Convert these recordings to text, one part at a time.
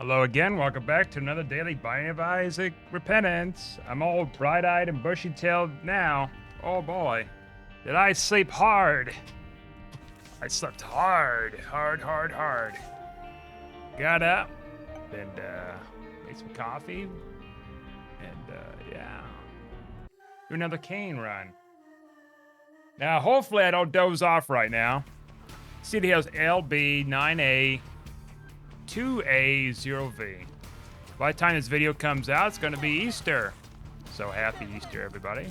Hello again, welcome back to another daily Binding of Isaac Repentance. I'm all bright-eyed and bushy-tailed now. Oh boy, did I sleep hard. I slept hard. Got up and made some coffee and yeah, do another cane run. Now hopefully I don't doze off right now. CDL's LB9A 2A0V. By the time this video comes out, it's gonna be Easter. So happy Easter, everybody.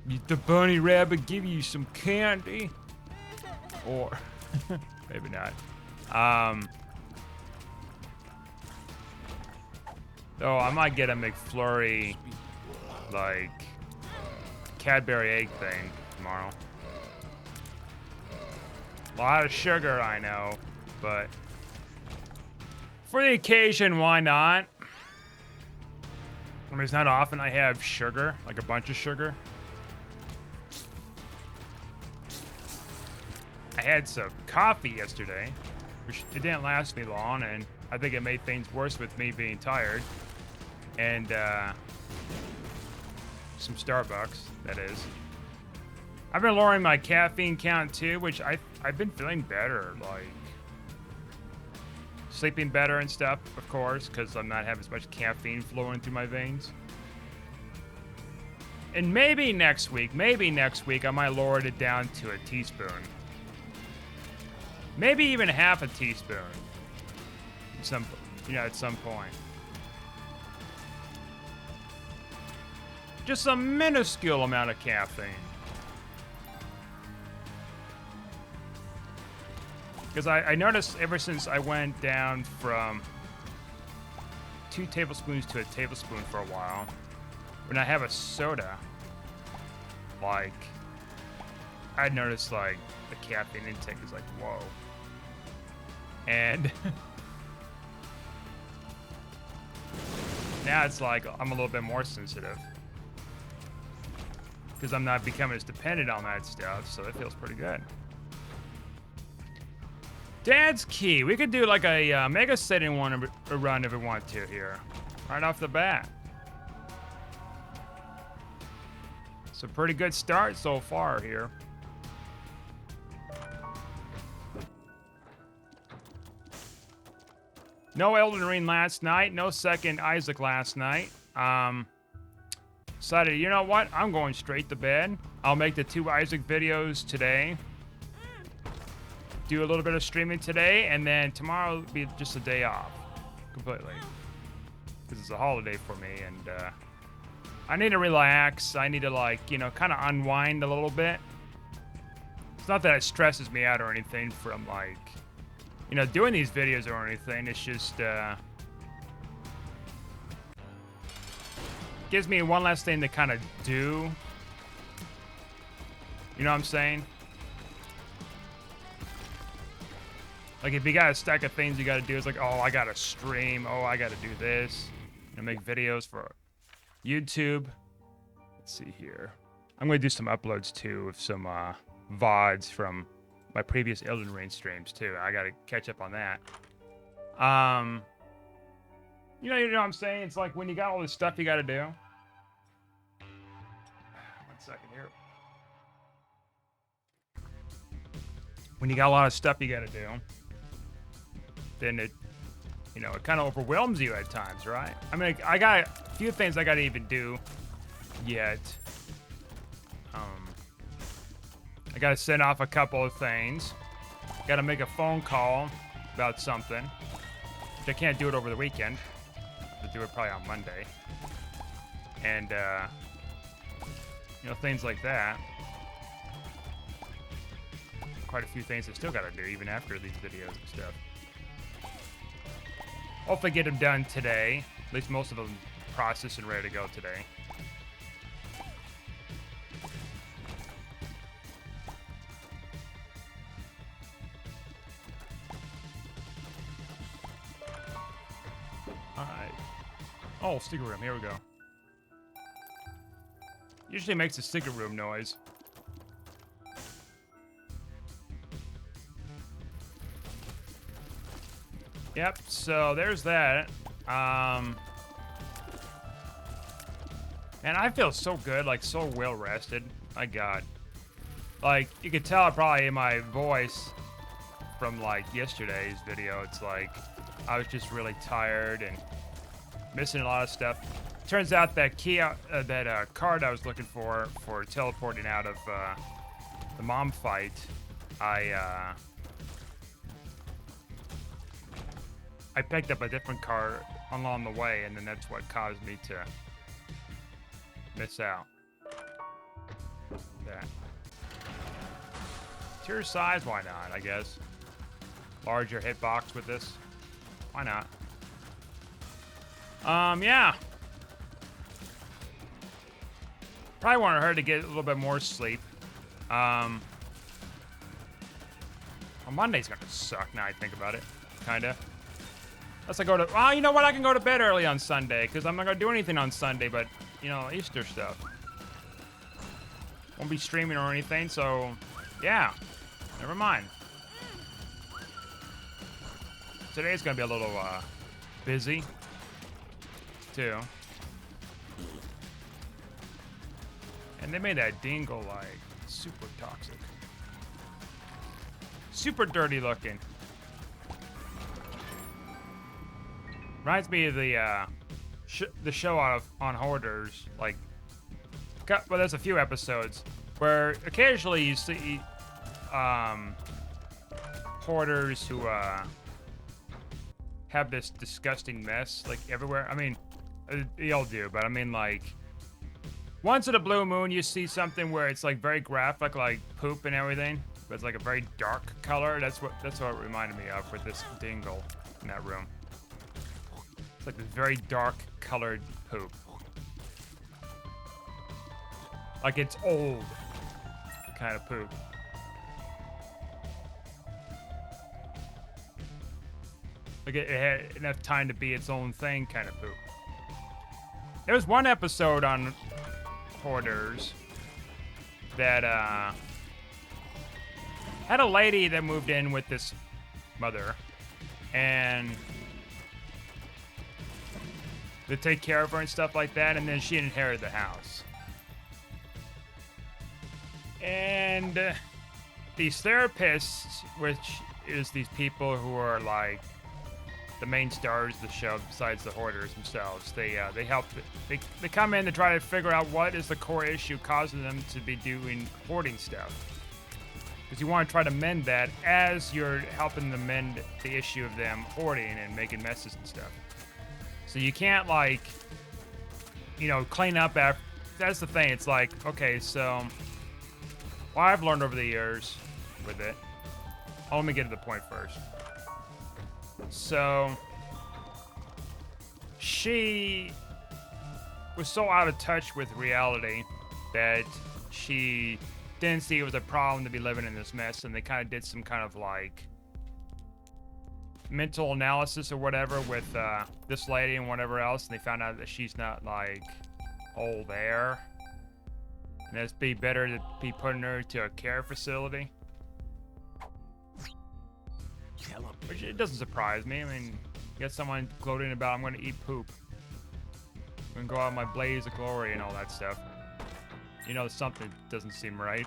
Did the bunny rabbit give you some candy? Or maybe not. Though I might get a McFlurry, like Cadbury egg thing tomorrow. A lot of sugar, I know, but for the occasion, why not? I mean, it's not often I have sugar, like a bunch of sugar. I had some coffee yesterday, which it didn't last me long, and I think it made things worse with me being tired. And some Starbucks, that is. I've been lowering my caffeine count too, which I've been feeling better, like sleeping better and stuff, of course, because I'm not having as much caffeine flowing through my veins. And maybe next week I might lower it down to a teaspoon. Maybe even half a teaspoon. At some point. Just a minuscule amount of caffeine. Because I noticed ever since I went down from 2 tablespoons to a tablespoon for a while, when I have a soda, like, I noticed, like, the caffeine intake is like, whoa. And now it's like I'm a little bit more sensitive. Because I'm not becoming as dependent on that stuff, so it feels pretty good. Dad's Key. We could do like a Mega Setting one run if we want to here. Right off the bat. It's a pretty good start so far here. No Elden Ring last night. No second Isaac last night. Decided, you know what? I'm going straight to bed. I'll make the 2 Isaac videos today. Do a little bit of streaming today, and then tomorrow will be just a day off. Completely. Because it's a holiday for me, and I need to relax. I need to, like, you know, kind of unwind a little bit. It's not that it stresses me out or anything from, like, you know, doing these videos or anything. It's just, gives me one less thing to kind of do. You know what I'm saying? Like, if you got a stack of things you got to do, it's like, oh, I got to stream. Oh, I got to do this. You know, make videos for YouTube. Let's see here. I'm going to do some uploads, too, of some VODs from my previous Elden Ring streams, too. I got to catch up on that. You know what I'm saying? It's like when you got all this stuff you got to do. 1 second here. When you got a lot of stuff you got to do, then it, you know, it kind of overwhelms you at times, right? I mean, I got a few things I got to even do yet. I got to send off a couple of things. Got to make a phone call about something. Which I can't do it over the weekend. I'll do it probably on Monday. And, you know, things like that. Quite a few things I still got to do even after these videos and stuff. Hopefully get them done today. At least most of them processed and ready to go today. Alright. Oh, sticker room. Here we go. Usually makes a sticker room noise. Yep, so there's that. And I feel so good, like so well rested. My God. Like, you could tell probably in my voice from like yesterday's video, it's like I was just really tired and missing a lot of stuff. Turns out that card I was looking for teleporting out of the mom fight, I picked up a different card along the way, and then that's what caused me to miss out. That. Tier size, why not, I guess. Larger hitbox with this. Why not? Yeah. Probably wanted her to get a little bit more sleep. Well, Monday's gonna suck now I think about it. Kinda. Unless I go to, well, you know what? I can go to bed early on Sunday, because I'm not gonna do anything on Sunday, but, you know, Easter stuff. Won't be streaming or anything, so, yeah. Never mind. Today's gonna be a little, busy, too. And they made that dingle, like, super toxic. Super dirty looking. Reminds me of the show on Hoarders. Like, well, there's a few episodes where occasionally you see hoarders who have this disgusting mess like everywhere. I mean, they all do, but I mean, like, once in a blue moon you see something where it's like very graphic, like poop and everything, but it's like a very dark color. That's what it reminded me of with this dingle in that room. It's like this very dark colored poop. Like it's old kind of poop. Like it had enough time to be its own thing kind of poop. There was one episode on Hoarders that had a lady that moved in with this mother, and to take care of her and stuff like that, and then she inherited the house. And these therapists, which is these people who are like the main stars of the show besides the hoarders themselves, they help, they come in to try to figure out what is the core issue causing them to be doing hoarding stuff. Because you want to try to mend that as you're helping them mend the issue of them hoarding and making messes and stuff. So you can't, like, you know, clean up after. That's the thing. It's like, okay, so what I've learned over the years with it. Oh, let me get to the point first. So she was so out of touch with reality that she didn't see it was a problem to be living in this mess, and they kind of did some kind of like mental analysis or whatever with this lady and whatever else, and they found out that she's not like all there, and it'd be better to be putting her to a care facility. Which it doesn't surprise me. I mean, you got someone gloating about, I'm gonna eat poop, I'm gonna go out in my blaze of glory and all that stuff. You know, something doesn't seem right.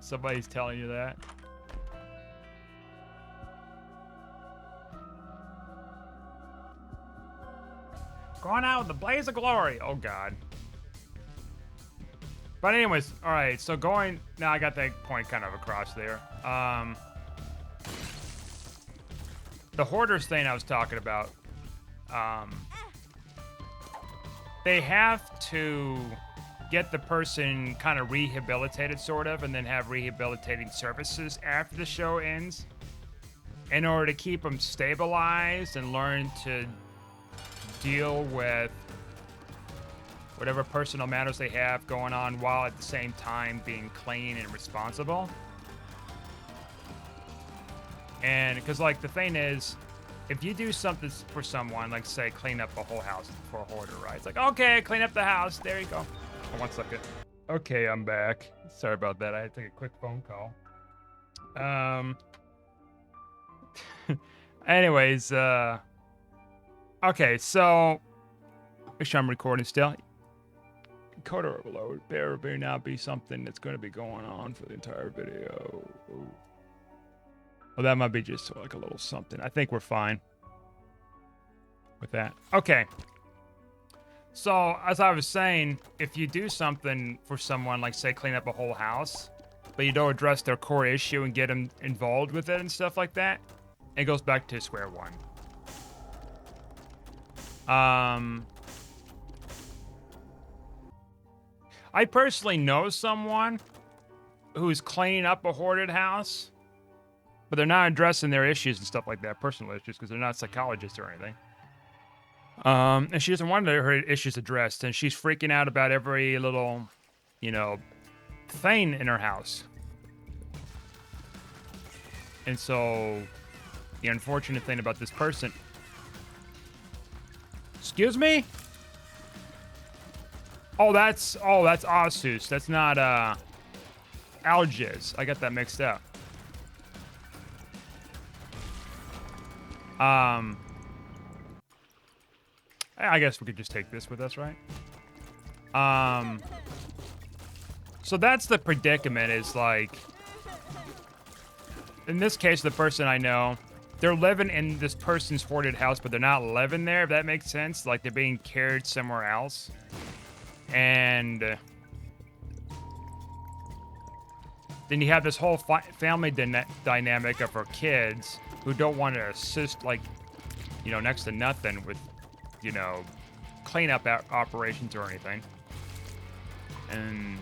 Somebody's telling you that. Going out with the blaze of glory. Oh, God. But anyways, all right. So going... Now I got that point kind of across there. The hoarders thing I was talking about. They have to get the person kind of rehabilitated, sort of, and then have rehabilitating services after the show ends in order to keep them stabilized and learn to deal with whatever personal matters they have going on while at the same time being clean and responsible. And because, like, the thing is, if you do something for someone, like, say, clean up a whole house for a hoarder, right? It's like, okay, clean up the house. There you go. Oh, 1 second. Okay, I'm back. Sorry about that. I had to take a quick phone call. Anyways, okay, so make sure I'm recording still. Encoder overload. There may not be something that's going to be going on for the entire video. Ooh. Well, that might be just like a little something. I think we're fine with that. Okay. So, as I was saying, if you do something for someone, like say clean up a whole house, but you don't address their core issue and get them involved with it and stuff like that, it goes back to square one. I personally know someone who's cleaning up a hoarded house, but they're not addressing their issues and stuff like that, personal issues, because they're not psychologists or anything. And she doesn't want her issues addressed, and she's freaking out about every little, you know, thing in her house. And so, the unfortunate thing about this person... Excuse me? Oh, that's Asus. That's not, Algiz. I got that mixed up. I guess we could just take this with us, right? So that's the predicament, is like... In this case, the person I know, they're living in this person's hoarded house, but they're not living there, if that makes sense. Like, they're being carried somewhere else. And then you have this whole family dynamic of her kids who don't want to assist, like, you know, next to nothing with, you know, cleanup operations or anything and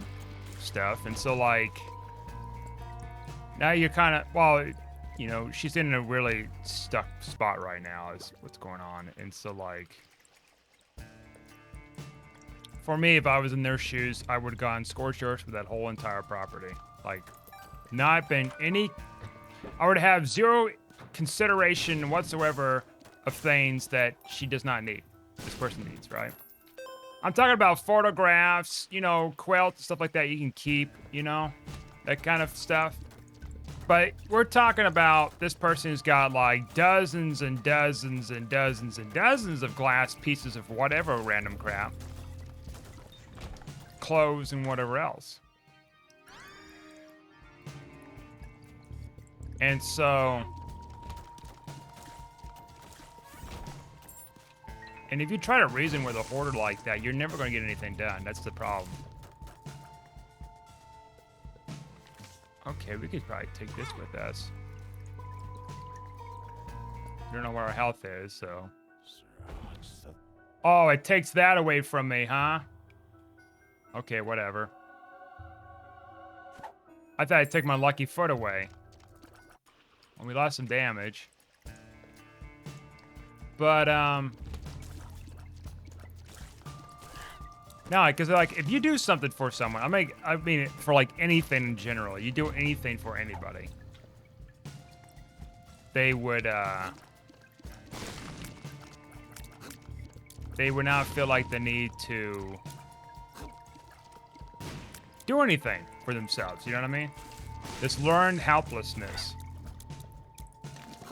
stuff. And so, like, now you're kind of, well, you know, she's in a really stuck spot right now is what's going on. And so, like, for me, if I was in their shoes, I would have gone scorched earth with that whole entire property. Like, not been any... I would have zero consideration whatsoever of things that she does not need. This person needs, right? I'm talking about photographs, you know, quilts, stuff like that you can keep, you know? That kind of stuff. But we're talking about this person who's got, like, dozens and dozens and dozens and dozens of glass pieces of whatever random crap. Clothes and whatever else. And so... And if you try to reason with a hoarder like that, you're never going to get anything done. That's the problem. Okay, we could probably take this with us. We don't know where our health is, so... Oh, it takes that away from me, huh? Okay, whatever. I thought I'd take my lucky foot away. Well, we lost some damage. But, no, because, like, if you do something for someone, I mean, for, like, anything in general, you do anything for anybody, they would not feel like the need to do anything for themselves, you know what I mean? This learned helplessness.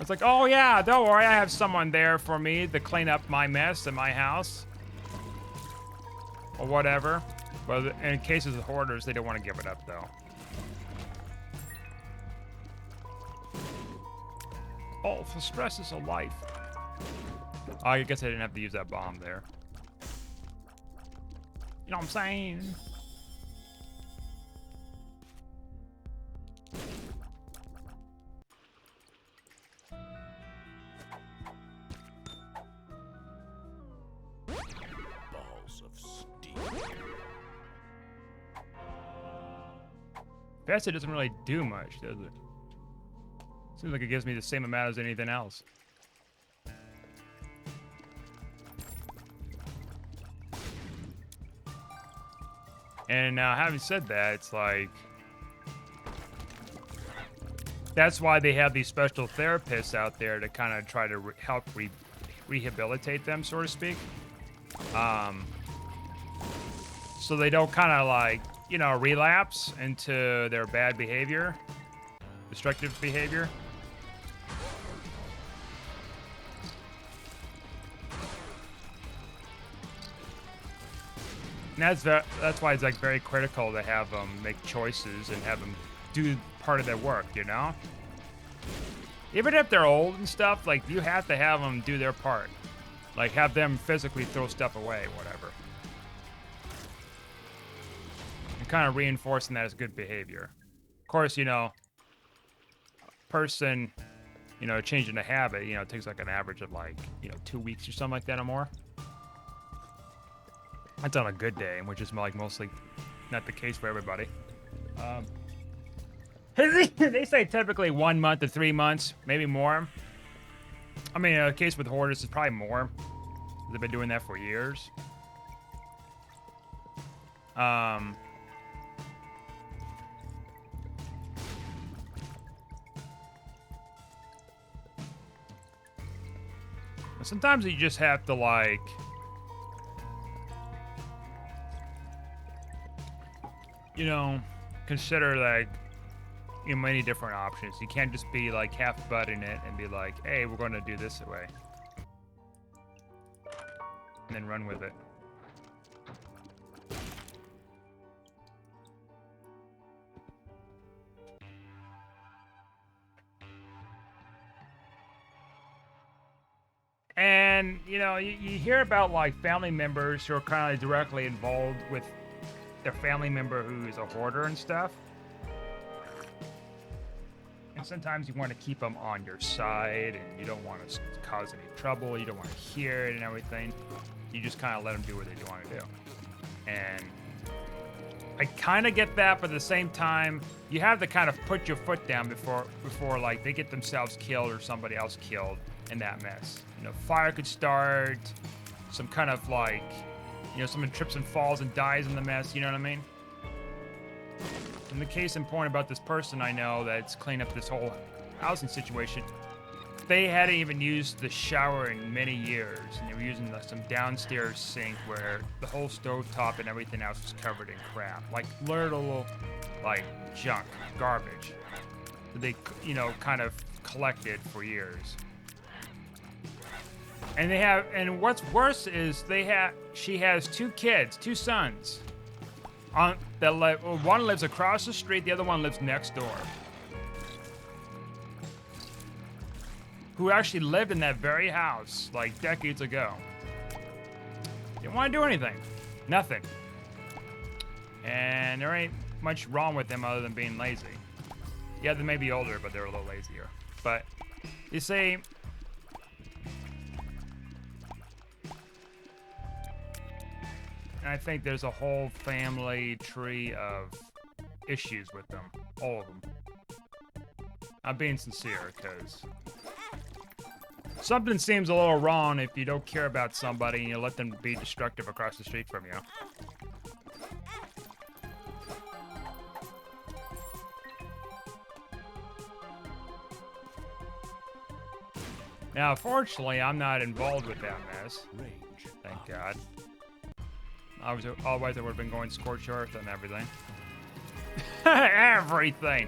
It's like, oh yeah, don't worry, I have someone there for me to clean up my mess in my house. Or whatever. But in cases of hoarders, they don't want to give it up, though. Oh, the stresses of life. Oh, I guess I didn't have to use that bomb there. You know what I'm saying? Guess it doesn't really do much, does it? Seems like it gives me the same amount as anything else. And now, having said that, it's like... That's why they have these special therapists out there to kind of try to help rehabilitate them, so to speak. So they don't kind of like... you know, relapse into their bad behavior, destructive behavior. And that's why it's like very critical to have them make choices and have them do part of their work, you know? Even if they're old and stuff, like, you have to have them do their part. Like, have them physically throw stuff away, whatever. And kind of reinforcing that as good behavior. Of course, you know, person, you know, changing a habit, you know, it takes like an average of like, you know, 2 weeks or something like that or more. That's on a good day, which is like mostly not the case for everybody. They say typically 1 month to 3 months, maybe more. I mean, a case with Hoarders is probably more. They've been doing that for years. Sometimes you just have to, like, you know, consider, like, you know, many different options. You can't just be, like, half-butting it and be like, hey, we're going to do this way. And then run with it. And, you know, you hear about, like, family members who are kind of directly involved with their family member who is a hoarder and stuff. And sometimes you want to keep them on your side, and you don't want to cause any trouble. You don't want to hear it and everything. You just kind of let them do what they want to do. And I kind of get that, but at the same time, you have to kind of put your foot down before like, they get themselves killed or somebody else killed in that mess. You know, fire could start, some kind of, like, you know, someone trips and falls and dies in the mess, you know what I mean? In the case in point about this person I know that's cleaned up this whole housing situation, they hadn't even used the shower in many years, and they were using some downstairs sink where the whole stovetop and everything else was covered in crap, like literal, like, junk, garbage that they, you know, kind of collected for years. And they have, and what's worse is she has 2 kids, 2 sons. One lives across the street, the other one lives next door. Who actually lived in that very house, like, decades ago. Didn't want to do anything. Nothing. And there ain't much wrong with them other than being lazy. Yeah, they may be older, but they're a little lazier. But, you see, and I think there's a whole family tree of issues with them. All of them. I'm being sincere, because something seems a little wrong if you don't care about somebody and you let them be destructive across the street from you. Now, fortunately, I'm not involved with that mess. Thank God. Otherwise, I would have been going scorched earth and everything. Everything!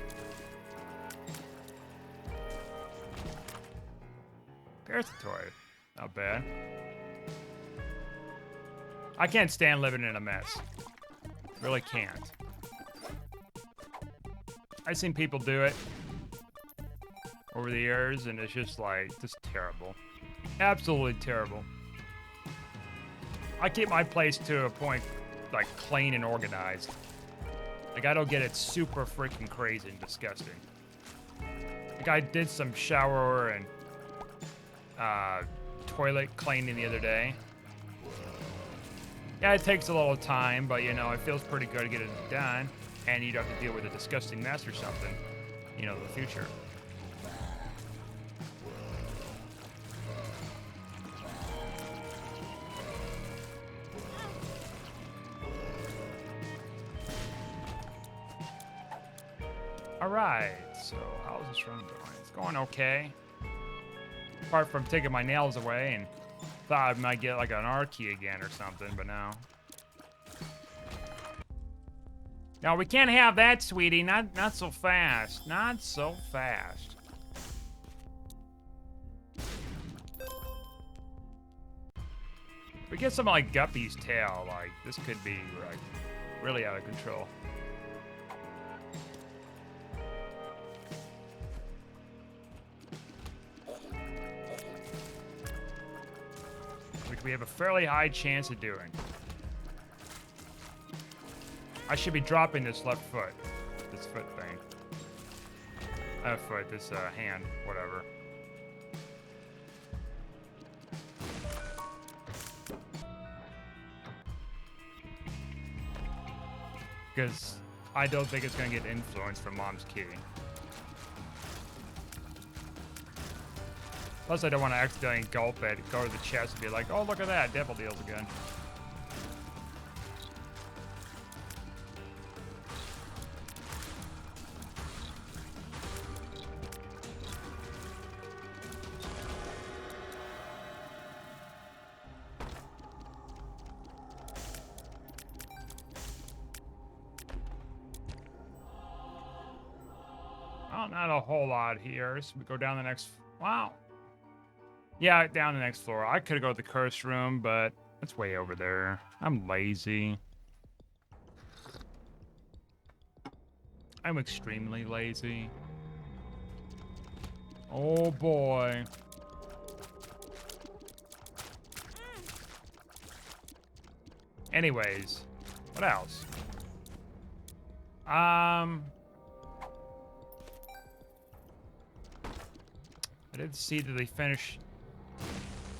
Parasitoid. Not bad. I can't stand living in a mess. Really can't. I've seen people do it over the years, and it's just like, just terrible. Absolutely terrible. I keep my place to a point, like, clean and organized. Like, I don't get it super freaking crazy and disgusting. Like, I did some shower and toilet cleaning the other day. Yeah, it takes a little time, but, you know, it feels pretty good to get it done. And you don't have to deal with a disgusting mess or something, you know, in the future. Alright, so how's this run going? It's going okay. Apart from taking my nails away and thought I might get like an R key again or something, but no. No, we can't have that, sweetie. Not so fast. Not so fast. If we get something like Guppy's tail, like, this could be, like, really out of control. Which we have a fairly high chance of doing. I should be dropping this left foot. This foot thing. Foot, this hand, whatever. Because I don't think it's going to get influenced from Mom's key. Plus, I don't want to accidentally gulp it, go to the chest and be like, oh, look at that, devil deals again. Oh, not a whole lot here. So we go down the next... Wow. Yeah, down the next floor. I could go to the curse room, but it's way over there. I'm lazy. I'm extremely lazy. Oh, boy. Anyways, what else? I did see that they finished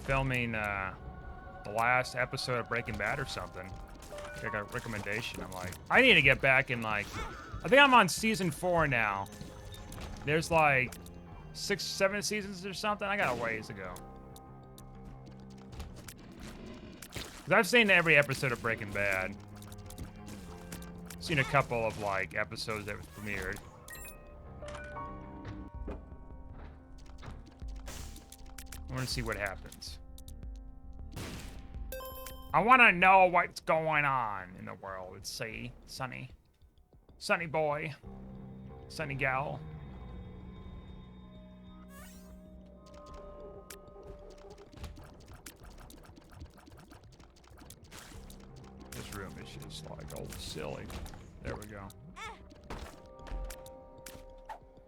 filming the last episode of Breaking Bad or something. I got a recommendation. I'm like, I need to get back in, like, I think I'm on season 4 now. There's like 6, 7 seasons or something. I got a ways to go. 'Cause I've seen every episode of Breaking Bad. Seen a couple of like episodes that was premiered. I want to see what happens. I want to know what's going on in the world. Let's see. Sunny. Sunny boy. Sunny gal. This room is just like old silly. There we go.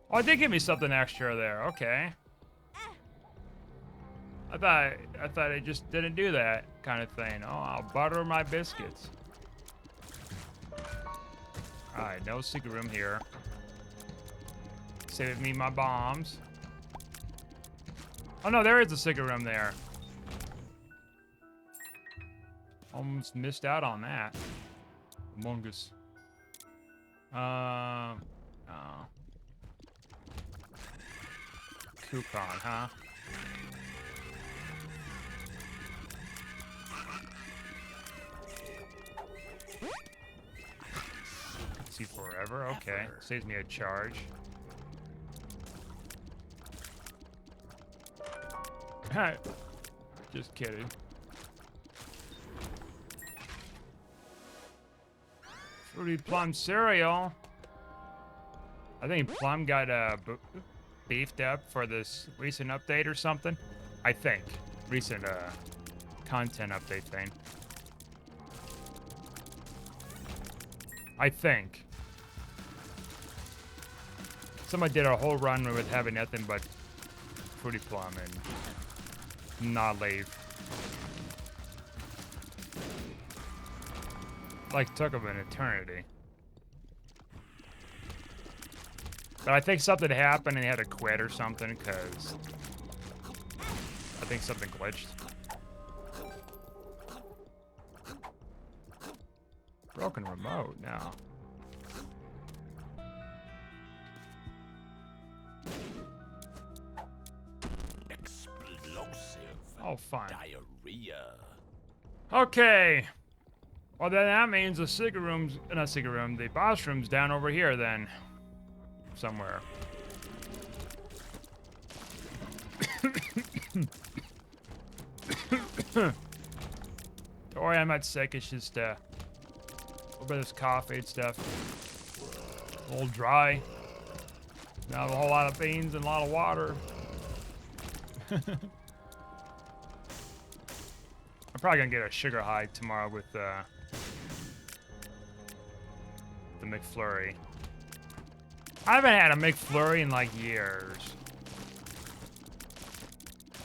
Oh, it did give me something extra there. Okay. I thought it just didn't do that kind of thing. Oh, I'll butter my biscuits. Alright, no secret room here. Save me my bombs. Oh no, there is a secret room there. Almost missed out on that. Among Us. Oh. Coupon, huh? See forever? Okay. Saves me a charge. Just kidding. Fruity Plum cereal. I think Plum got beefed up for this recent update or something. I think. Recent content update thing. I think. Somebody did a whole run with having nothing but Fruity Plum and not leave. Like, took them an eternity. But I think something happened and he had to quit or something, because I think something glitched. Broken remote now. Explosive. Oh, fine. Diarrhea. Okay. Well, then that means the secret room's... Not secret room. The boss room's down over here, then. Somewhere. Don't worry, I'm not sick. It's just, a little bit of this coffee and stuff. A little dry. Not a whole lot of beans and a lot of water. I I'm probably gonna get a sugar high tomorrow with the McFlurry. I haven't had a McFlurry in like years.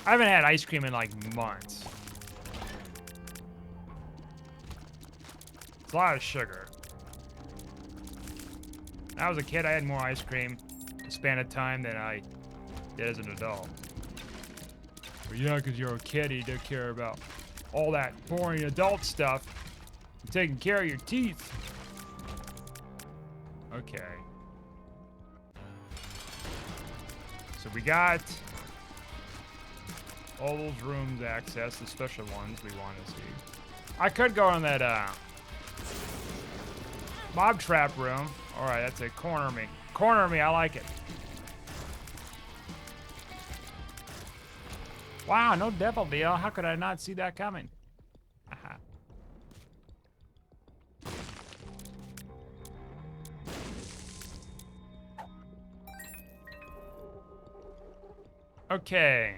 I haven't had ice cream in like months. It's a lot of sugar. When I was a kid, I had more ice cream in a span of time than I did as an adult. But yeah, because you're a kid, you don't care about all that boring adult stuff. You're taking care of your teeth. Okay. So we got all those rooms accessed, the special ones we want to see. I could go in that mob trap room. All right, that's it. Corner me. Corner me. I like it. Wow, no devil deal. How could I not see that coming? Aha. Okay.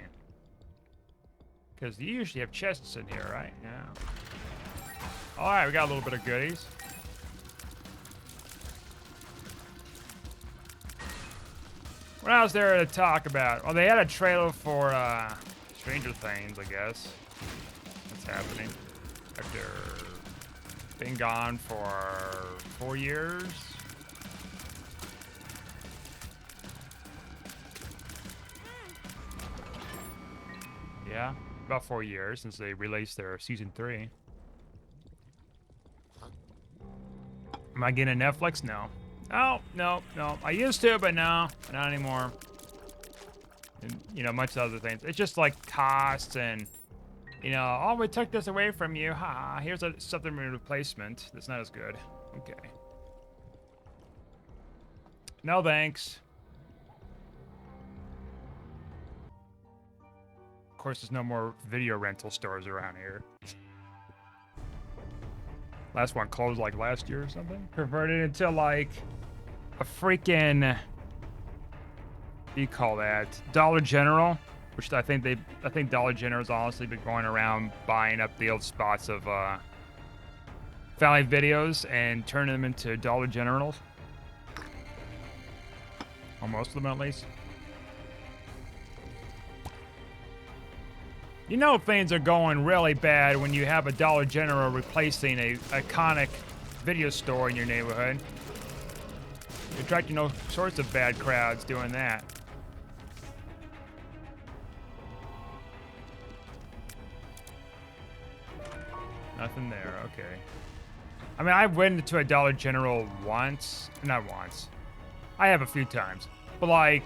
Because you usually have chests in here, right? Yeah. All right, we got a little bit of goodies. What else there to talk about? Well, they had a trailer for Stranger Things, I guess. What's happening? After being gone for 4 years. Yeah, about 4 years since they released their season 3. Am I getting a Netflix? No. Oh, no. I used to, but no, not anymore. And, you know, much other things. It's just like costs and, you know, oh, we took this away from you. Ha, here's a supplement replacement. That's not as good. Okay. No thanks. Of course, there's no more video rental stores around here. Last one closed like last year or something. Converted into like a freaking, what do you call that? Dollar General, which I think Dollar General's honestly been going around buying up the old spots of Valley Videos and turning them into Dollar Generals. Or most of them at least. You know things are going really bad when you have a Dollar General replacing a iconic video store in your neighborhood. You're attracting all sorts of bad crowds doing that. Nothing there, okay. I mean, I went into a Dollar General once. Not once. I have a few times. But like,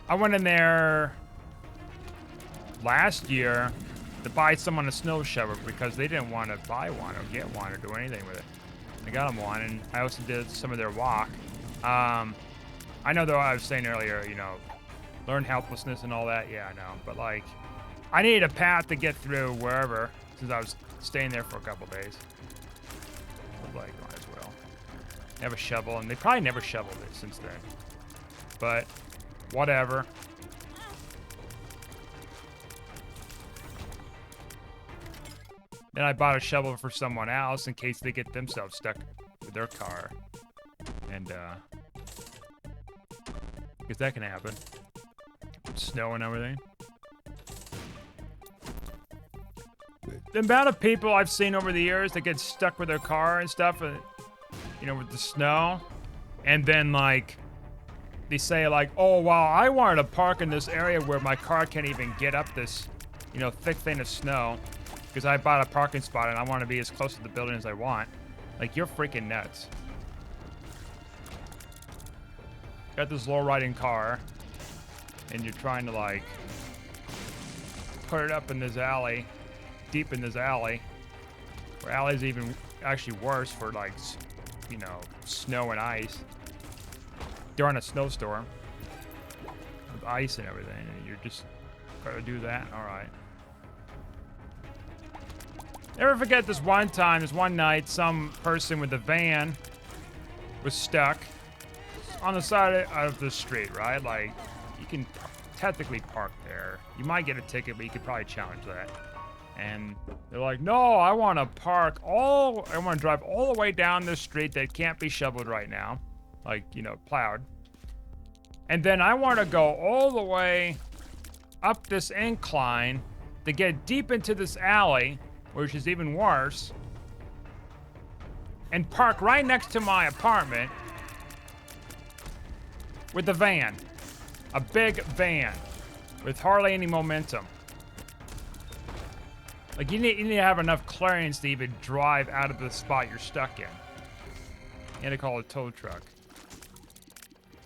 I went in there last year to buy someone a snow shovel because they didn't want to buy one or get one or do anything with it. I got them one, and I also did some of their walk. I know though I was saying earlier, you know, learn helplessness and all that. Yeah, I know. But like, I needed a path to get through wherever since I was staying there for a couple days. I was like, might as well. They have a shovel, and they probably never shoveled it since then. But whatever. Then I bought a shovel for someone else in case they get themselves stuck with their car. And, because that can happen. Snow and everything. The amount of people I've seen over the years that get stuck with their car and stuff, you know, with the snow. And then, like, they say, like, oh, wow, I wanted to park in this area where my car can't even get up this, you know, thick thing of snow. Because I bought a parking spot and I want to be as close to the building as I want. Like, you're freaking nuts. Got this low-riding car, and you're trying to, like, put it up in this alley, deep in this alley, where alley's even actually worse for, like, you know, snow and ice. During a snowstorm, with ice and everything, and you're just gotta do that. All right. Never forget this one time, this one night, some person with a van was stuck on the side of the street, right? Like, you can technically park there. You might get a ticket, but you could probably challenge that. And They're like, no, I want to I want to drive all the way down this street that can't be shoveled right now. Like, you know, plowed. And then I want to go all the way up this incline to get deep into this alley, which is even worse, and park right next to my apartment with a van. A big van with hardly any momentum. Like, you need to have enough clearance to even drive out of the spot you're stuck in. You had to call a tow truck.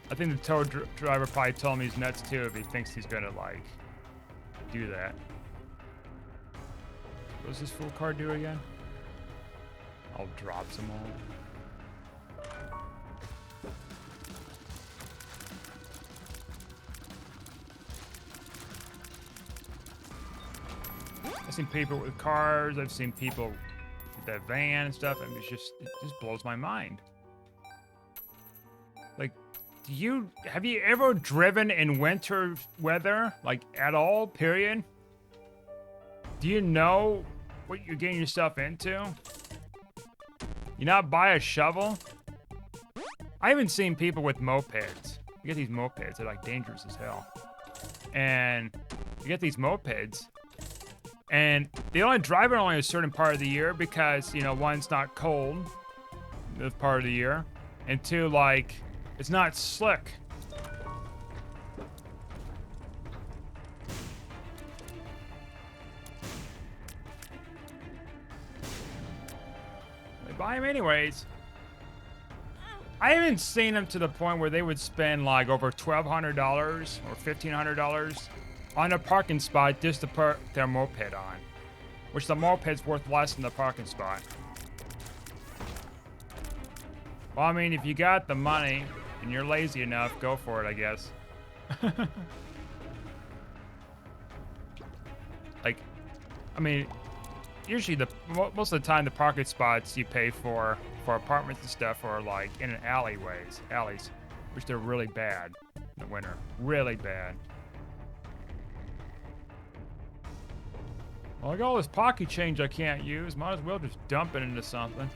I think the tow driver probably told me he's nuts too if he thinks he's gonna, like, do that. What does this full car do again? I'll drop some more. I've seen people with cars, I've seen people with that van and stuff, and it just blows my mind. Like, have you ever driven in winter weather? Like, at all, period? Do you know what you're getting yourself into? You not buy a shovel? I even seen people with mopeds. You get these mopeds, they're like dangerous as hell. And you get these mopeds, and they only drive it only a certain part of the year because, you know, one, it's not cold this part of the year, and two, like, it's not slick. They buy them anyways. I haven't seen them to the point where they would spend like over $1,200 or $1,500 on a parking spot just to put their moped on, which the moped's worth less than the parking spot. Well, I mean, if you got the money and you're lazy enough, go for it, I guess. Like, I mean, usually most of the time the parking spots you pay for apartments and stuff are like in alleys, which they're really bad in the winter, really bad. Well, I got all this pocket change I can't use. Might as well just dump it into something.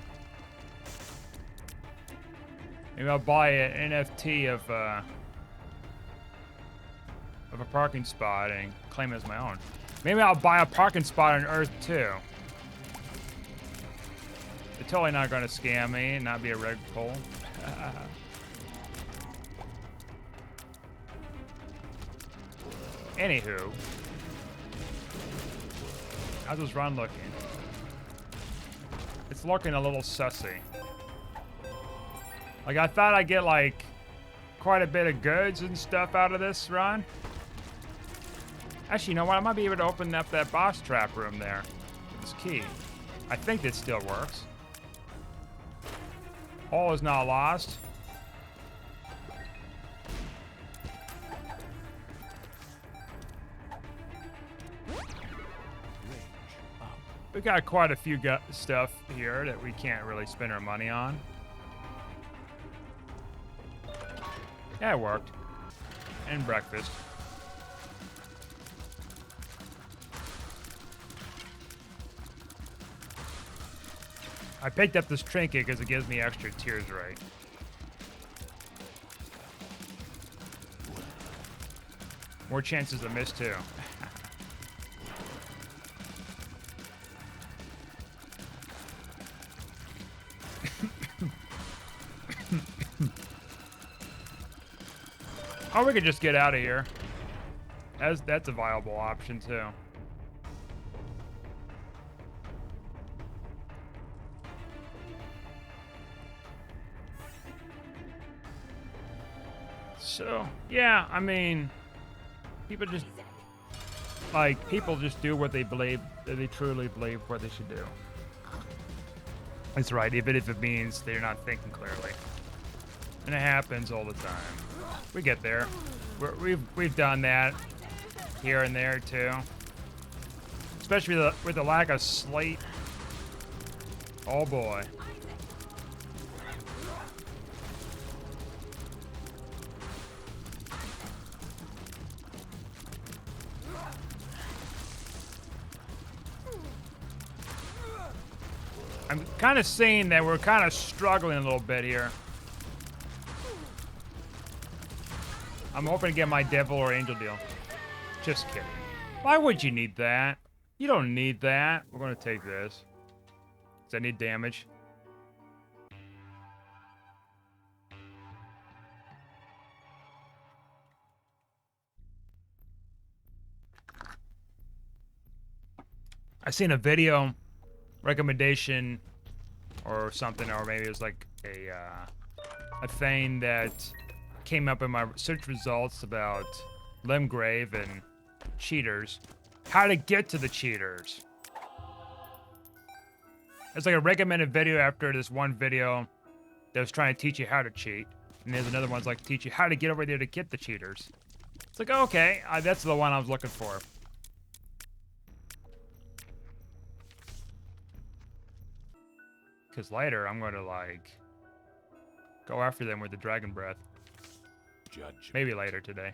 Maybe I'll buy an NFT of a parking spot and claim it as my own. Maybe I'll buy a parking spot on Earth too. They're totally not going to scam me and not be a reg pull. Anywho, how's this run looking? It's looking a little sussy. Like, I thought I'd get like quite a bit of goods and stuff out of this run. Actually, you know what? I might be able to open up that boss trap room there with this key. I think it still works. All is not lost. We got quite a few stuff here that we can't really spend our money on. Yeah, it worked. And breakfast. I picked up this trinket because it gives me extra tears rate. More chances to miss too. Or we could just get out of here. That's a viable option too. So, yeah, I mean, people just do what they believe, that they truly believe what they should do. That's right, even if it means they're not thinking clearly. And it happens all the time. We get there. We've done that here and there too. Especially with the lack of sleep. Oh boy. I'm kind of seeing that we're kind of struggling a little bit here. I'm hoping to get my devil or angel deal. Just kidding. Why would you need that? You don't need that. We're going to take this. Does that need damage? I seen a video recommendation or something, or maybe it was like a thing that came up in my search results about Limgrave and cheaters. How to get to the cheaters. It's like a recommended video after this one video that was trying to teach you how to cheat. And there's another one's like teach you how to get over there to get the cheaters. It's like, okay, that's the one I was looking for. Because later, I'm going to, like, go after them with the dragon breath. Judge. Maybe later today.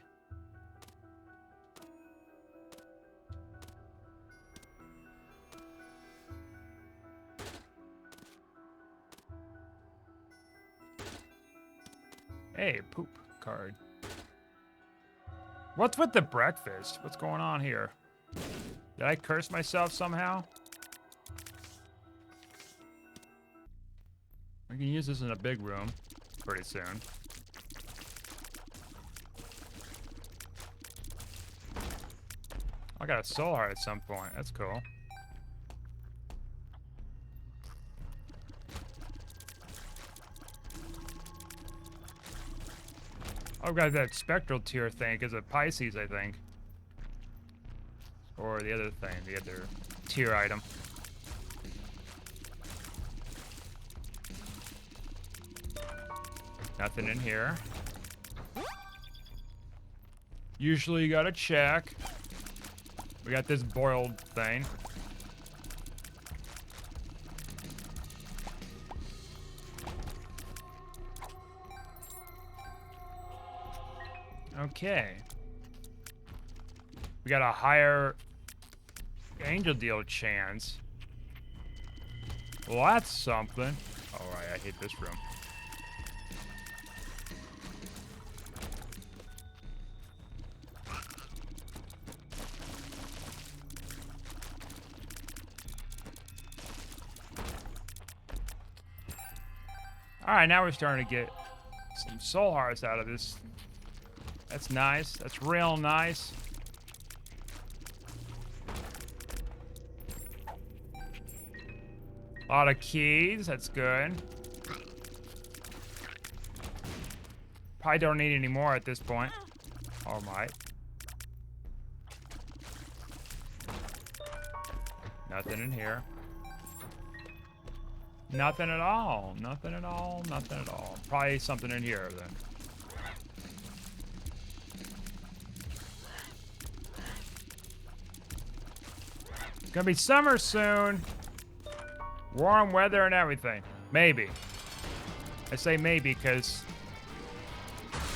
Hey, poop card. What's with the breakfast? What's going on here? Did I curse myself somehow? I can use this in a big room pretty soon. I got a soul heart at some point. That's cool. I've got that spectral tier thing because of Pisces, I think. Or the other thing, the other tier item. Nothing in here. Usually you gotta check. We got this boiled thing. Okay. We got a higher angel deal chance. Well, that's something. Alright, I hate this room. Alright, now we're starting to get some soul hearts out of this. That's nice. That's real nice. A lot of keys. That's good. Probably don't need any more at this point. Or might. Nothing in here. Nothing at all. Nothing at all. Nothing at all. Probably something in here then. It's gonna be summer soon. Warm weather and everything. Maybe. I say maybe because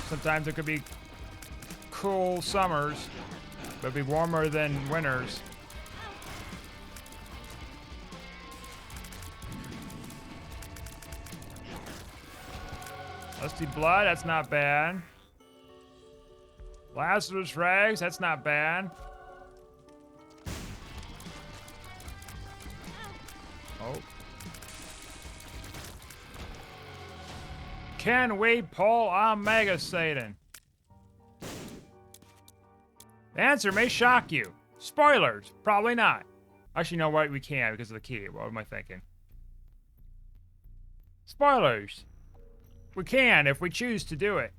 sometimes it could be cool summers, but be warmer than winters. Lusty blood, that's not bad. Lazarus rags, that's not bad. Oh. Can we pull Omega Satan? The answer may shock you. Spoilers, probably not. Actually, no, what? We can because of the key. What am I thinking? Spoilers. We can if we choose to do it.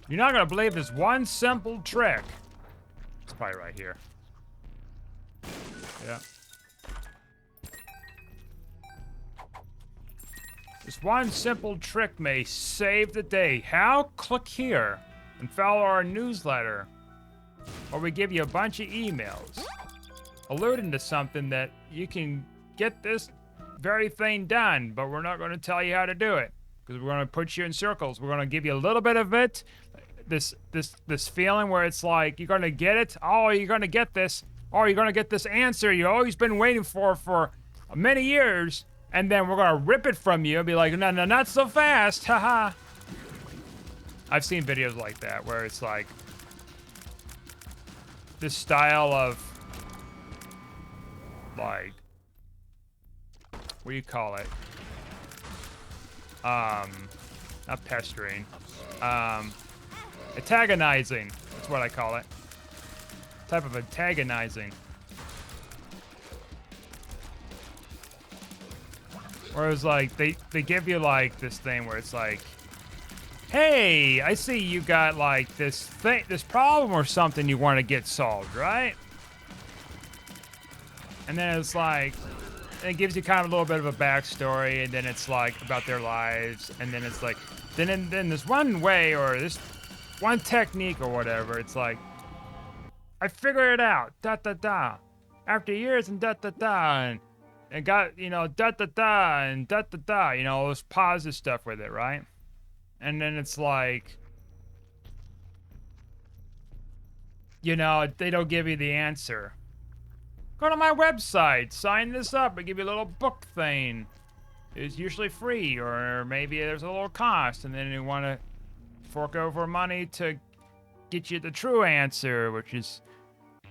You're not gonna believe this one simple trick. It's probably right here. Yeah. This one simple trick may save the day. How? Click here and follow our newsletter, or we give you a bunch of emails alluding to something that you can get this very thing done, but we're not going to tell you how to do it. because we're gonna put you in circles. We're gonna give you a little bit of it, this feeling where it's like you're gonna get it. Oh, you're gonna get this. Oh, you're gonna get this answer you always been waiting for many years, and then we're gonna rip it from you and be like, no, no, not so fast, haha. I've seen videos like that where it's like this style of like, what do you call it? Not pestering. Antagonizing. That's what I call it. Type of antagonizing. Whereas like they give you like this thing where it's like, hey, I see you got like this problem or something you want to get solved, right? And then it's like, it gives you kind of a little bit of a backstory, and then it's like about their lives, and then it's like, then this one way or this one technique or whatever, it's like, I figured it out, da da da, after years and da da da, and got, you know, da da da and da da da, you know, all this positive stuff with it, right? And then it's like, you know, they don't give you the answer. Go to my website, sign this up, and give you a little book thing. It's usually free, or maybe there's a little cost, and then you want to fork over money to get you the true answer, which is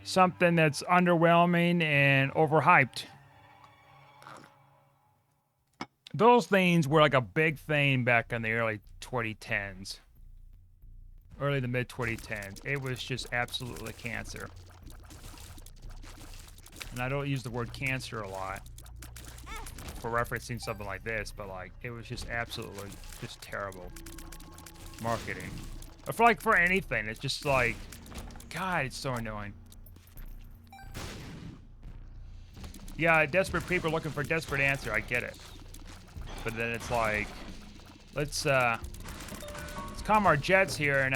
something that's underwhelming and overhyped. Those things were like a big thing back in the early 2010s. Early to mid 2010s. It was just absolutely cancer. And I don't use the word cancer a lot for referencing something like this, but like, it was just absolutely just terrible marketing. But for anything, it's just like, God, it's so annoying. Yeah, desperate people looking for a desperate answer, I get it. But then it's like, let's calm our jets here and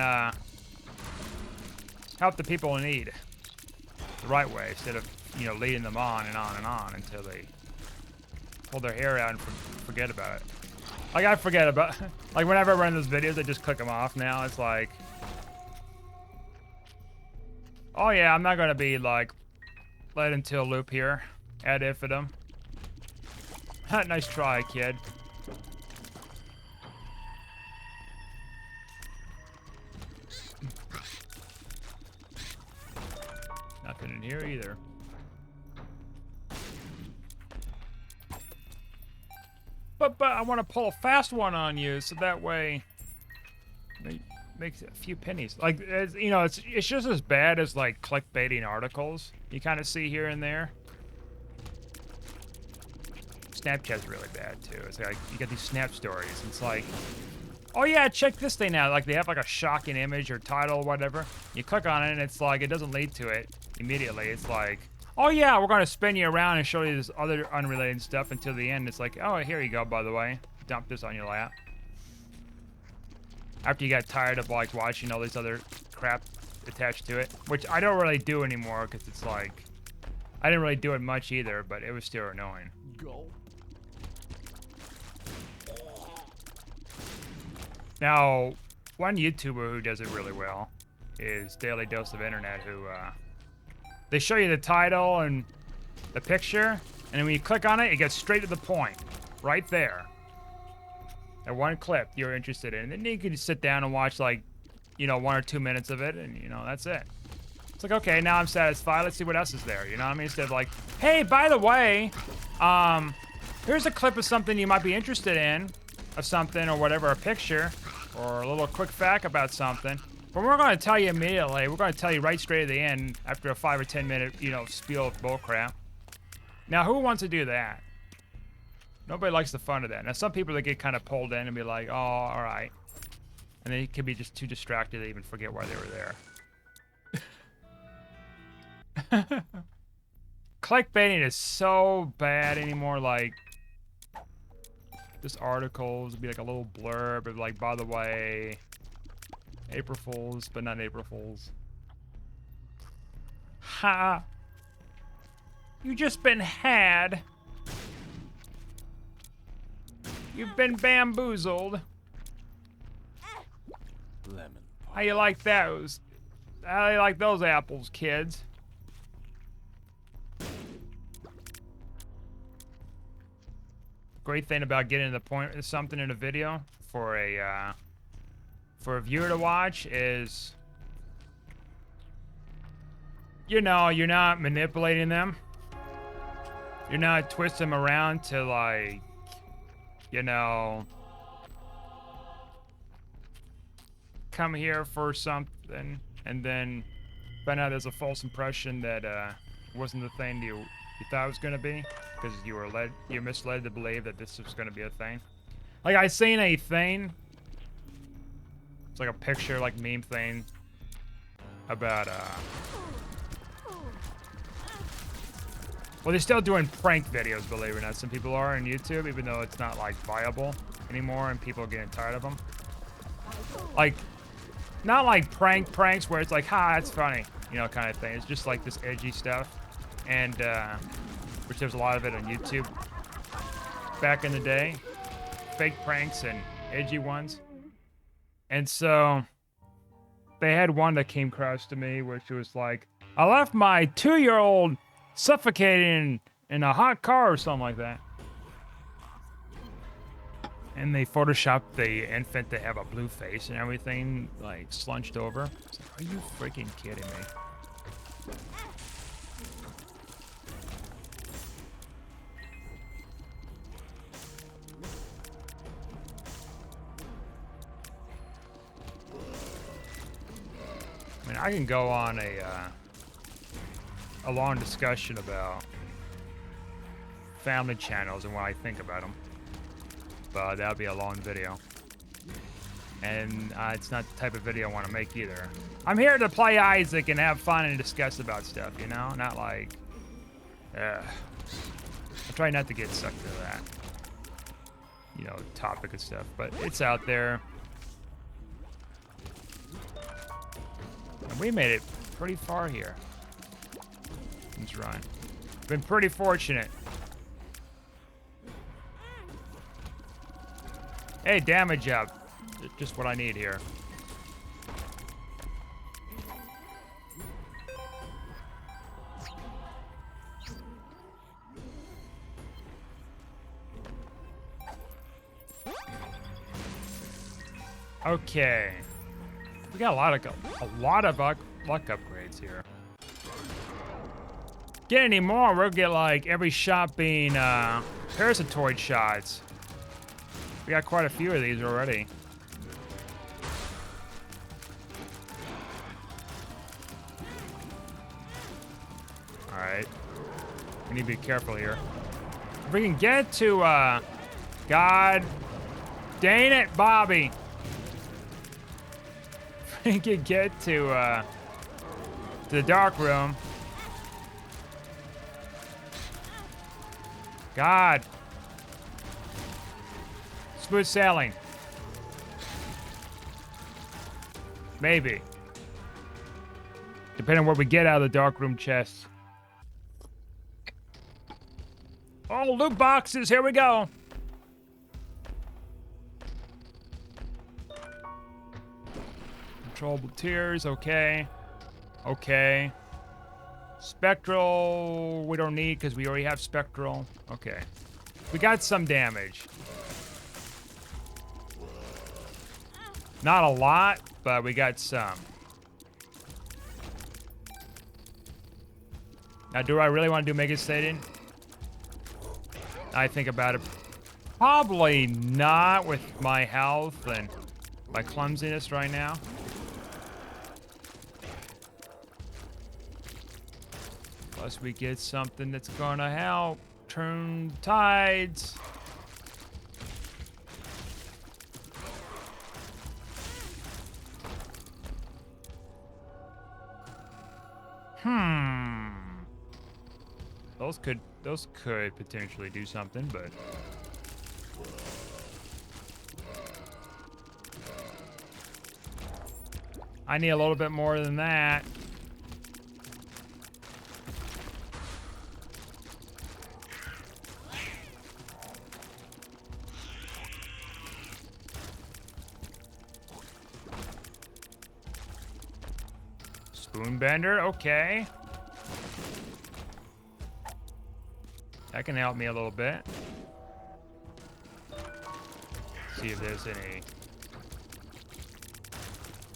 help the people in need the right way, instead of, you know, leading them on and on and on until they pull their hair out and forget about it. Like, I forget about, like, whenever I run those videos, I just click them off now. It's like, oh yeah, I'm not gonna be like led into a loop here ad infinitum. Nice try, kid. Nothing in here either. But I want to pull a fast one on you, so that way makes a few pennies. Like, you know, it's just as bad as like clickbaiting articles you kind of see here and there. Snapchat's really bad too. It's like you get these snap stories. And it's like, oh yeah, check this thing out. Like, they have like a shocking image or title or whatever. You click on it and it's like, it doesn't lead to it immediately. It's like, oh yeah, we're gonna spin you around and show you this other unrelated stuff until the end. It's like, oh, here you go, by the way. Dump this on your lap. After you got tired of like watching all this other crap attached to it, which I don't really do anymore, because it's like, I didn't really do it much either, but it was still annoying. Go. Now, one YouTuber who does it really well is Daily Dose of Internet, who, they show you the title and the picture, and then when you click on it, it gets straight to the point. Right there. That one clip you're interested in. And then you can just sit down and watch, like, you know, 1 or 2 minutes of it, and, you know, that's it. It's like, okay, now I'm satisfied. Let's see what else is there. You know what I mean? Instead of like, hey, by the way, here's a clip of something you might be interested in, of something or whatever, a picture, or a little quick fact about something. But we're going to tell you immediately. We're going to tell you right straight at the end after a 5 or 10 minute, you know, spiel of bullcrap. Now, who wants to do that? Nobody likes the fun of that. Now, some people, they get kind of pulled in and be like, oh, all right. And they can be just too distracted to even forget why they were there. Clickbaiting is so bad anymore. Like, this articles would be like a little blurb of like, by the way, April Fools, but not April Fools. Ha! You just been had. You've been bamboozled. Lemon How pie. you like those? How you like those apples, kids? Great thing about getting to the point of something in a video for a viewer to watch is, you know, you're not manipulating them. You're not twisting them around to, like, you know, come here for something and then find out there's a false impression that wasn't the thing you thought it was gonna be, because you're misled to believe that this was gonna be a thing. Like, I seen a thing. It's like a picture, like meme thing about well, they're still doing prank videos, believe it or not. Some people are on YouTube, even though it's not like viable anymore and people are getting tired of them. Like, not like pranks where it's like, ha, that's funny, you know, kind of thing. It's just like this edgy stuff, and which there's a lot of it on YouTube back in the day, fake pranks and edgy ones. And so they had one that came across to me, which was like, I left my 2-year-old suffocating in a hot car or something like that. And they photoshopped the infant to have a blue face and everything, like, slunched over. It's like, are you freaking kidding me? I mean, I can go on a long discussion about family channels and what I think about them, but that would be a long video, and it's not the type of video I want to make either. I'm here to play Isaac and have fun and discuss about stuff, you know, not like, I try not to get sucked into that, you know, topic and stuff, but it's out there. And we made it pretty far here. Let's run. Been pretty fortunate. Hey, damage up. Just what I need here. Okay. We got a lot of luck upgrades here. Get any more, we'll get like every shot being parasitoid shots. We got quite a few of these already. Alright. We need to be careful here. If we can get to God dang it, Bobby. If we can get to the dark room. God. Smooth sailing. Maybe. Depending on what we get out of the dark room chest. Oh, loot boxes, here we go. Controllable tears, okay. Okay. Spectral, we don't need because we already have spectral. Okay. We got some damage. Not a lot, but we got some. Now, do I really want to do Mega Satan? I think about it. Probably not with my health and my clumsiness right now. Plus we get something that's gonna help turn tides. Those could potentially do something, but I need a little bit more than that. Spoonbender, okay. That can help me a little bit. See if there's any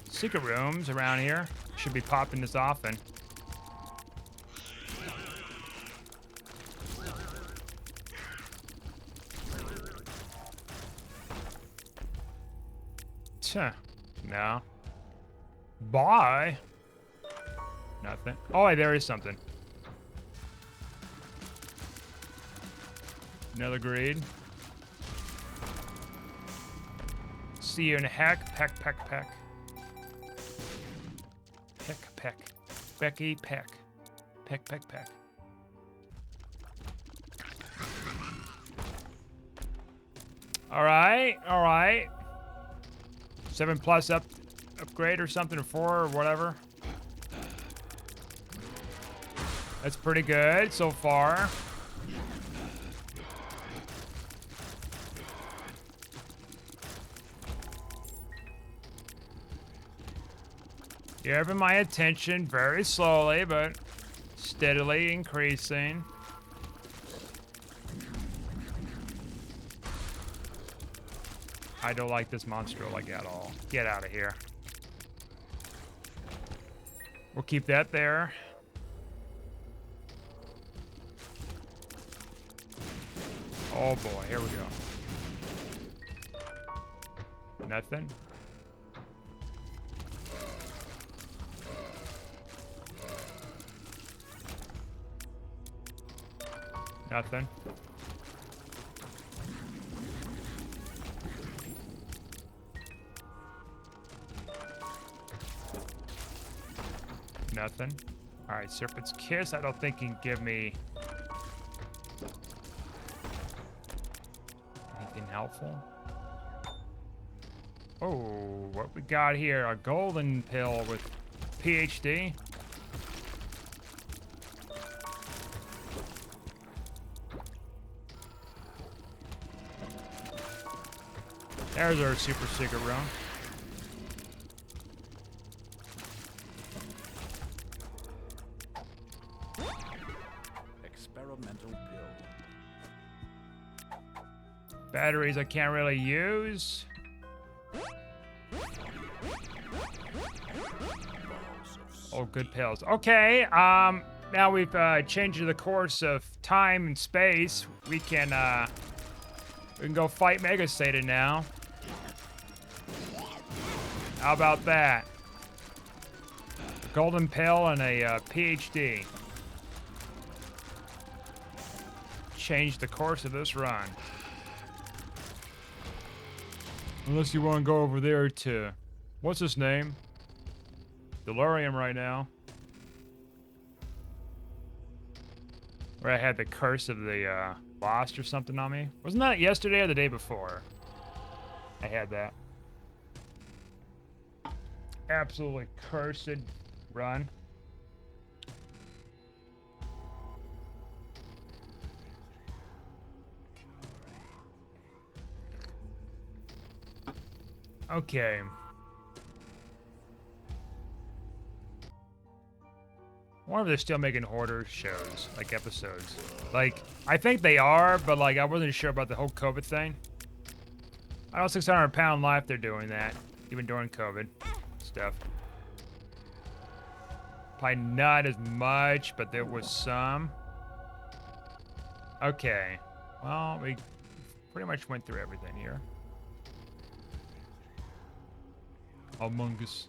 secret rooms around here. Should be popping this often. No. Bye. Nothing. Oh, wait, there is something. Another greed. See you in a heck. Peck, peck, peck. Peck, peck. Becky, peck. Peck, peck, peck. All right, all right. 7+ upgrade or something, or 4 or whatever. That's pretty good so far. You're having my attention very slowly, but steadily increasing. I don't like this monster like at all. Get out of here. We'll keep that there. Oh boy, here we go. Nothing. Nothing. Nothing. All right, Serpent's Kiss. I don't think he can give me anything helpful. Oh, what we got here? A golden pill with PhD. There's our super secret room. Experimental pill. Batteries I can't really use. Oh, good pills. Okay, now we've changed the course of time and space. We can go fight Mega Satan now. How about that? A golden pill and a PhD. Change the course of this run. Unless you want to go over there to... What's his name? Delirium right now. Where I had the curse of the lost or something on me. Wasn't that yesterday or the day before? I had that. Absolutely cursed run. Okay. I wonder if they're still making Hoarder shows, like episodes. Like, I think they are, but like, I wasn't sure about the whole COVID thing. I know 600 Pound Life, they're doing that, even during COVID stuff. Probably not as much, but there was some. Okay. Well, we pretty much went through everything here. Among Us.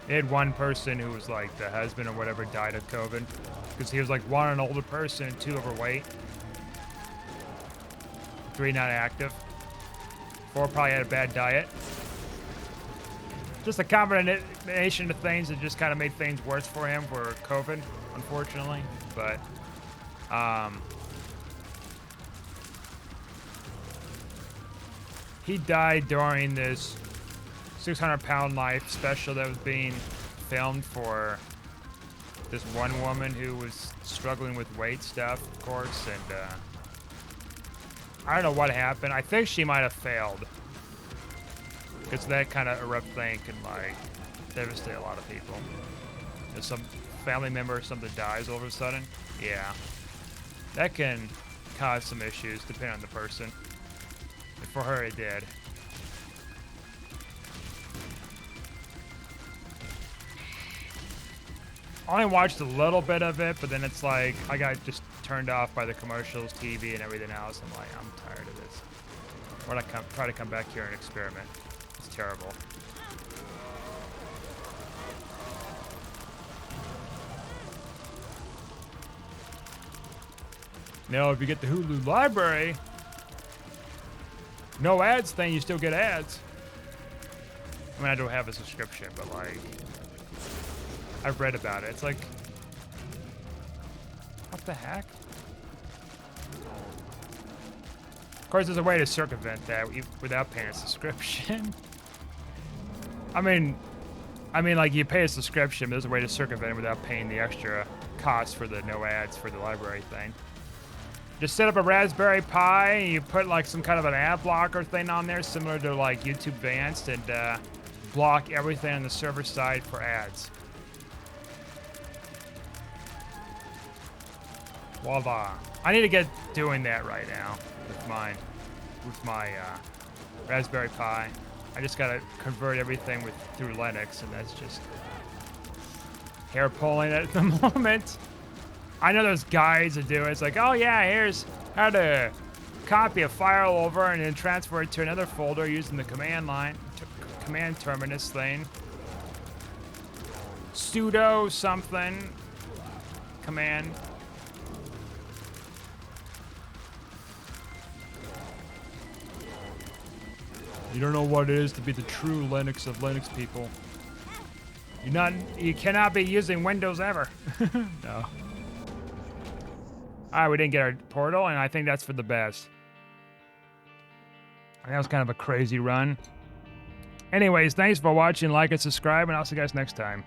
They had one person who was like the husband or whatever died of COVID because he was like 1, an older person, 2, overweight, 3, not active, 4, probably had a bad diet. Just a combination of things that just kind of made things worse for him for COVID, unfortunately. But he died during this 600 Pound Life special that was being filmed for this one woman who was struggling with weight stuff, of course, and I don't know what happened. I think she might have failed Because that kind of erupt thing can like devastate a lot of people. If some family member or something dies all of a sudden, yeah, that can cause some issues depending on the person. And for her, it did. I only watched a little bit of it, but then it's like I got just turned off by the commercials, TV, and everything else. I'm like, I'm tired of this. Why don't I try to come back here and experiment? It's terrible. Now, if you get the Hulu library, no ads thing, you still get ads. I mean, I don't have a subscription, but like, I've read about it. It's like, what the heck? Of course, there's a way to circumvent that without paying a subscription. I mean, like you pay a subscription, but there's a way to circumvent it without paying the extra cost for the no ads for the library thing. Just set up a Raspberry Pi, and you put like some kind of an ad blocker thing on there, similar to like YouTube Advanced, and block everything on the server side for ads. Voila. I need to get doing that right now with my Raspberry Pi. I just gotta convert everything through Linux, and that's just hair pulling at the moment. I know there's guides that do it. It's like, oh yeah, here's how to copy a file over and then transfer it to another folder using the command line, command terminus thing. Sudo something command. You don't know what it is to be the true Linux of Linux people. You cannot be using Windows ever. No. Alright, we didn't get our portal, and I think that's for the best. That was kind of a crazy run. Anyways, thanks for watching, like and subscribe, and I'll see you guys next time.